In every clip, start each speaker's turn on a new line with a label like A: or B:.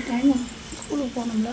A: Time ஸ்கூலுக்கு போகணும்ல.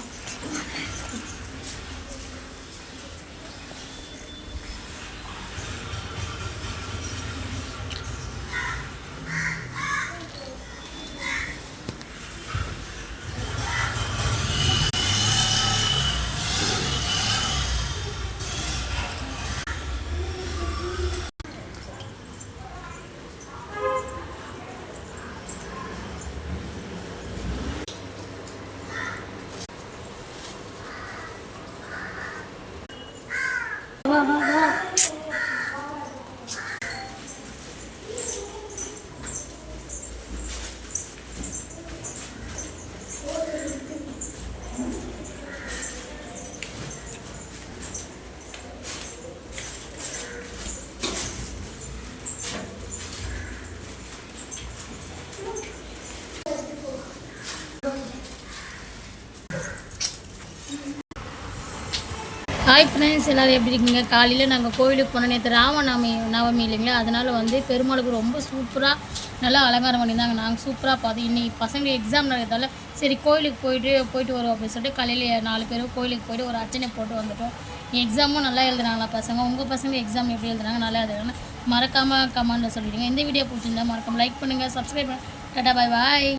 A: Hi friends, எல்லோரும் எப்படி இருக்கீங்க? காலையில் நாங்கள் கோவிலுக்கு போனோம். நேற்று நவமி இல்லைங்களா, அதனால் வந்து பெருமாளுக்கு ரொம்ப சூப்பராக நல்லா அலங்காரம் பண்ணியிருந்தாங்க. நாங்கள் சூப்பராக பார்த்தோம். இன்றைக்கி பசங்க எக்ஸாம் நடக்கிறதால சரி கோவிலுக்கு போயிட்டு வரும் அப்படின்னு சொல்லிட்டு காலையில் 4 பேரும் கோவிலுக்கு போய்ட்டு ஒரு அர்ச்சனை போட்டு வந்துட்டோம். எக்ஸாமும் நல்லா எழுதுனாங்களா பசங்க? உங்கள் பசங்க எக்ஸாம் எப்படி எழுதுனாங்க? நல்லா எழுதுறாங்க. மறக்காமல் கமெண்ட்டில் சொல்லிவிடுங்க. இந்த வீடியோ பிடிச்சிருந்தா மறக்காமல் லைக் பண்ணுங்கள், சப்ஸ்கிரைப் பண்ணுங்கள். டாடா, பாய் பாய்.